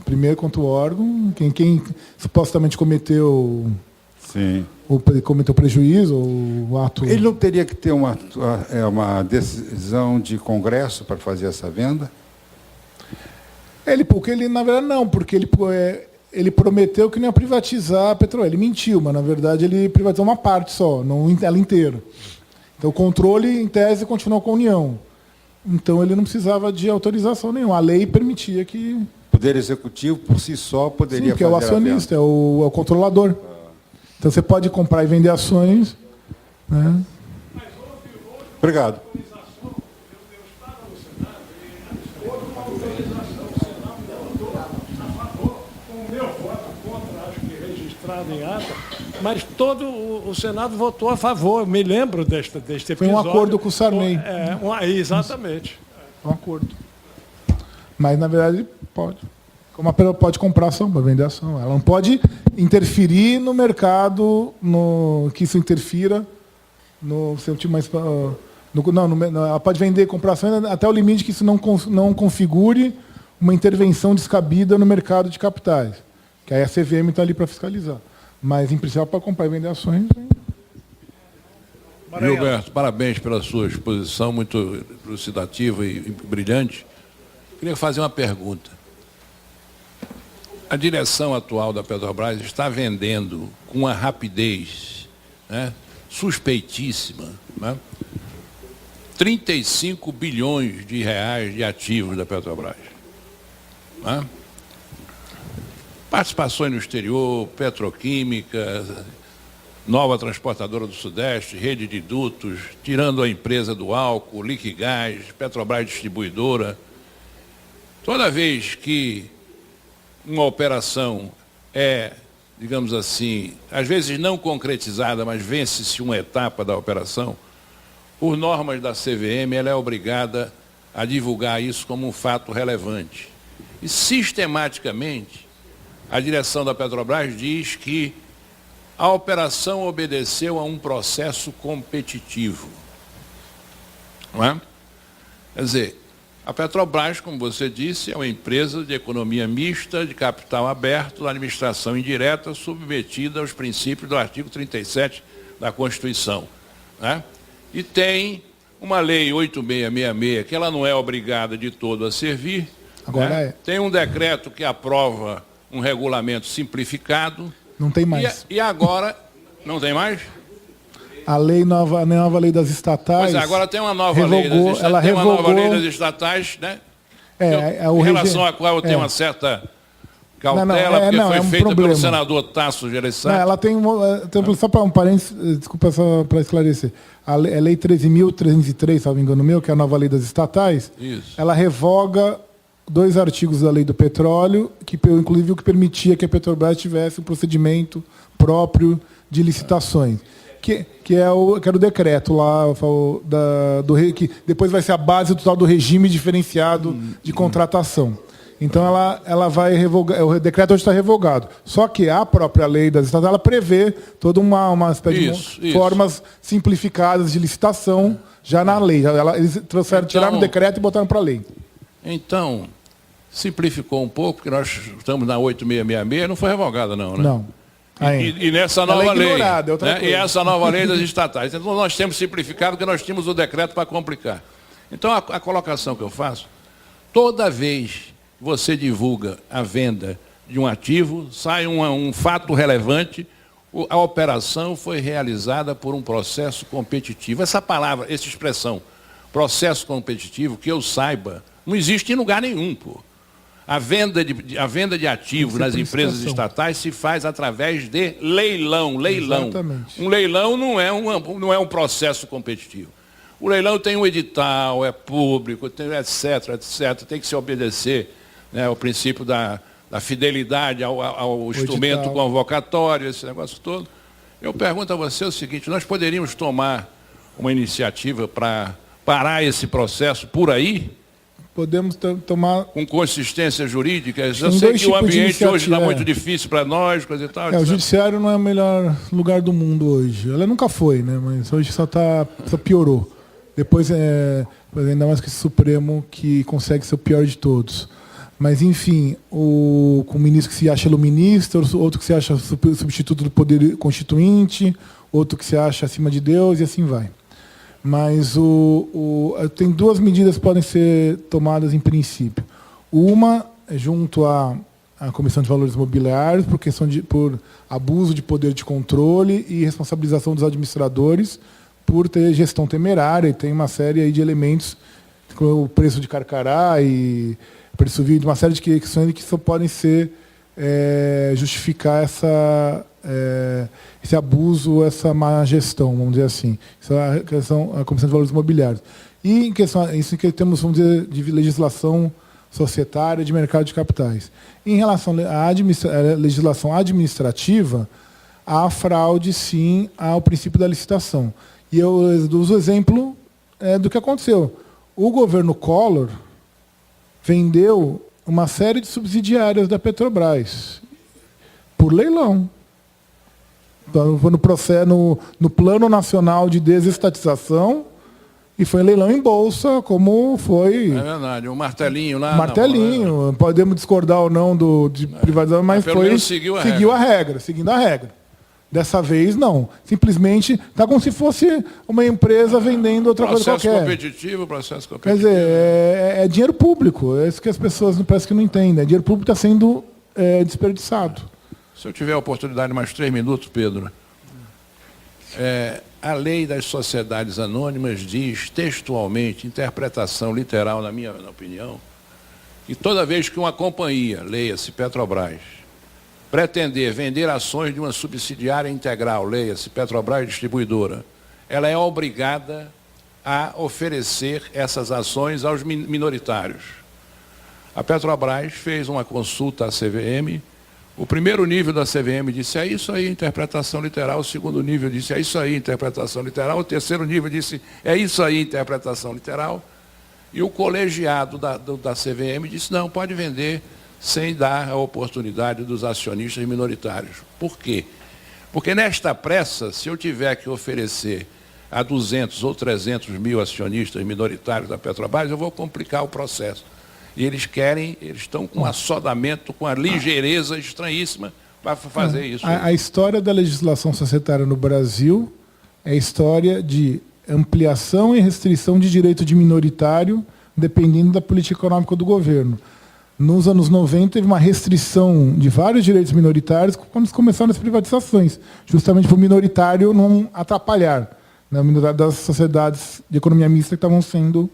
Primeiro contra o órgão, quem supostamente cometeu Sim. cometeu prejuízo ou o ato. Ele não teria que ter uma decisão de Congresso para fazer essa venda? Porque ele, na verdade, não, porque ele prometeu que não ia privatizar a Petrobras. Ele mentiu, mas na verdade ele privatizou uma parte só, não ela inteira. Então o controle, em tese, continuou com a União. Então ele não precisava de autorização nenhuma. A lei permitia que. O Poder Executivo, por si só, poderia Sim, porque é o fazer a acionista, venda. é o controlador. Então você pode comprar e vender ações. Né? Obrigado. Em ata, mas todo o Senado votou a favor. Me lembro deste episódio. Foi um acordo com o Sarney. Exatamente. Um acordo. Mas, na verdade, pode. Como a pessoa pode comprar ação para vender ação. Ela não pode interferir no mercado, que isso interfira no seu time mais. Ela pode vender, comprar ação até o limite que isso não configure uma intervenção descabida no mercado de capitais. Que aí a CVM está ali para fiscalizar. Mas, em princípio, para comprar e vender ações. Gilberto, parabéns pela sua exposição, muito elucidativa e brilhante. Queria fazer uma pergunta. A direção atual da Petrobras está vendendo com uma rapidez, né, suspeitíssima, né, 35 bilhões de reais de ativos da Petrobras. Né? Participações no exterior, petroquímica, nova transportadora do Sudeste, rede de dutos, tirando a empresa do álcool, Liquigás, Petrobras Distribuidora. Toda vez que uma operação é, digamos assim, às vezes não concretizada, mas vence-se uma etapa da operação, por normas da CVM, ela é obrigada a divulgar isso como um fato relevante. E, sistematicamente, a direção da Petrobras diz que a operação obedeceu a um processo competitivo. Não é? Quer dizer, a Petrobras, como você disse, é uma empresa de economia mista, de capital aberto, da administração indireta, submetida aos princípios do artigo 37 da Constituição. Né? E tem uma lei 8666, que ela não é obrigada de todo a servir. Agora né? é. Tem um decreto que aprova um regulamento simplificado. Não tem mais. E agora, não tem mais? A nova lei das estatais. Pois é, agora tem uma nova lei das estatais. Ela tem revogou, uma nova lei das estatais, né? Em relação à qual eu tenho uma certa cautela, porque foi feita problema. pelo senador Tasso Gereissati. Ela tem só para um parênteses, desculpa só para esclarecer. A lei 13.303, se não me engano meu, que é a nova lei das estatais, Isso. ela revoga 2 artigos da lei do petróleo, que inclusive o que permitia que a Petrobras tivesse um procedimento próprio de licitações. Que era o decreto lá, que depois vai ser a base total do regime diferenciado de contratação. Então ela vai revogar, o decreto hoje está revogado. Só que a própria lei das estatais, ela prevê toda uma espécie de formas simplificadas de licitação já na lei. Eles tiraram o decreto e botaram para a lei. Então, simplificou um pouco, porque nós estamos na 8666, não foi revogada não, né? Não. E nessa nova ela é lei, ignorada, é outra né? coisa. E essa nova lei das estatais. Então nós temos simplificado porque nós tínhamos o decreto para complicar. Então a colocação que eu faço, toda vez que você divulga a venda de um ativo, sai um fato relevante, a operação foi realizada por um processo competitivo. Essa palavra, essa expressão, processo competitivo, que eu saiba, não existe em lugar nenhum, pô. A venda de ativos nas empresas estatais se faz através de leilão. Exatamente. Um leilão não é um processo competitivo. O leilão tem um edital, é público, tem etc, tem que se obedecer, né, ao princípio da da fidelidade ao instrumento edital convocatório, esse negócio todo. Eu pergunto a você o seguinte, nós poderíamos tomar uma iniciativa para parar esse processo por aí? Podemos tomar... Com consistência jurídica? Eu Tem sei dois que o tipos de ambiente hoje está iniciativa, muito difícil para nós, coisa e tal. O judiciário não é o melhor lugar do mundo hoje. Ela nunca foi, né? Mas hoje só piorou. Depois, ainda mais que esse Supremo, que consegue ser o pior de todos. Mas, enfim, com o ministro que se acha iluminista, outro que se acha substituto do poder constituinte, outro que se acha acima de Deus, e assim vai. Mas tem duas medidas que podem ser tomadas em princípio. Uma é junto à Comissão de Valores Mobiliários, por abuso de poder de controle e responsabilização dos administradores por ter gestão temerária, e tem uma série aí de elementos, como o preço de Carcará e preço vídeo, uma série de questões que só podem justificar esse abuso, essa má gestão, vamos dizer assim. Isso é a Comissão de Valores Imobiliários. E em questão, isso que temos, vamos dizer, de legislação societária de mercado de capitais. Em relação à legislação administrativa, há fraude, sim, ao princípio da licitação. E eu uso o exemplo do que aconteceu. O governo Collor vendeu uma série de subsidiárias da Petrobras por leilão. No Plano Nacional de Desestatização, e foi leilão em bolsa, como foi... É verdade, um martelinho lá. Martelinho, podemos discordar ou não de privatização, mas seguindo a regra. Dessa vez, não. Simplesmente está como se fosse uma empresa vendendo outra coisa qualquer. Processo competitivo. Quer dizer, é dinheiro público. É isso que as pessoas parece que não entendem. Dinheiro público está sendo desperdiçado. Se eu tiver a oportunidade, mais 3 minutos, Pedro. A lei das sociedades anônimas diz textualmente, interpretação literal, na minha opinião, que toda vez que uma companhia, leia-se Petrobras, pretender vender ações de uma subsidiária integral, leia-se Petrobras Distribuidora, ela é obrigada a oferecer essas ações aos minoritários. A Petrobras fez uma consulta à CVM, o primeiro nível da CVM disse, é isso aí, interpretação literal, o segundo nível disse, é isso aí, interpretação literal, o terceiro nível disse, é isso aí, interpretação literal, e o colegiado da CVM disse, não, pode vender sem dar a oportunidade dos acionistas minoritários. Por quê? Porque nesta pressa, se eu tiver que oferecer a 200 ou 300 mil acionistas minoritários da Petrobras, eu vou complicar o processo. E eles estão com um assodamento, com a ligeireza estranhíssima para fazer isso. A história da legislação societária no Brasil é a história de ampliação e restrição de direito de minoritário, dependendo da política econômica do governo. Nos anos 90, teve uma restrição de vários direitos minoritários quando começaram as privatizações, justamente para o minoritário não atrapalhar, né, a minoridade das sociedades de economia mista que estavam sendo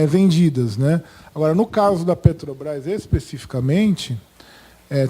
vendidas, né? Agora, no caso da Petrobras, especificamente,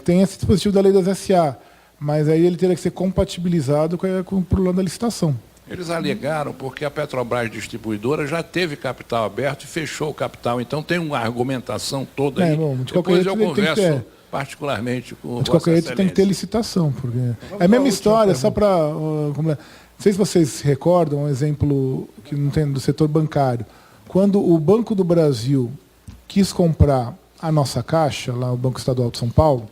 tem esse dispositivo da lei das SA, mas aí ele teria que ser compatibilizado com o problema da licitação. Eles alegaram porque a Petrobras Distribuidora já teve capital aberto e fechou o capital. Então tem uma argumentação toda aí. Depois eu converso particularmente com de qualquer jeito tem que ter licitação. Porque é a mesma história, só para... Não sei se vocês recordam um exemplo que não tem do setor bancário. Quando o Banco do Brasil quis comprar a nossa Caixa, lá o Banco Estadual de São Paulo,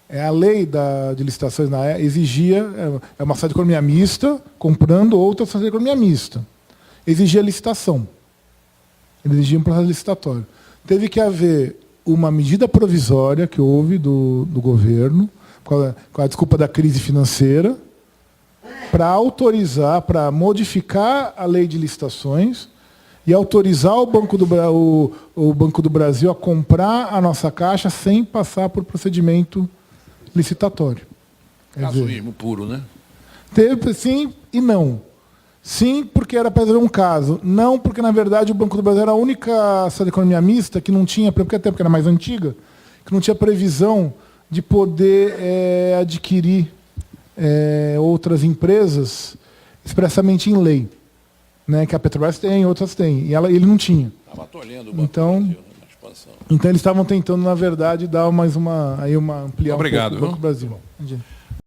a lei de licitações exigia, uma sociedade de economia mista, comprando outra sociedade de economia mista. Exigia licitação. Exigia um processo licitatório. Teve que haver uma medida provisória que houve do governo, com a desculpa da crise financeira, para autorizar, para modificar a lei de licitações e autorizar o Banco do Brasil a comprar a nossa Caixa sem passar por procedimento licitatório. Casuísmo puro, né? Teve sim e não. Sim, porque era para resolver um caso. Não, porque, na verdade, o Banco do Brasil era a única sociedade de economia mista que não tinha, porque até porque era mais antiga, que não tinha previsão de poder adquirir outras empresas expressamente em lei. Né, que a Petrobras tem, outras têm. E ele não tinha. Estava tolhendo o Banco então, do Brasil, situação. Então eles estavam tentando, na verdade, dar mais uma ampliar Obrigado, um pouco o viu? Banco Brasil. Entendi.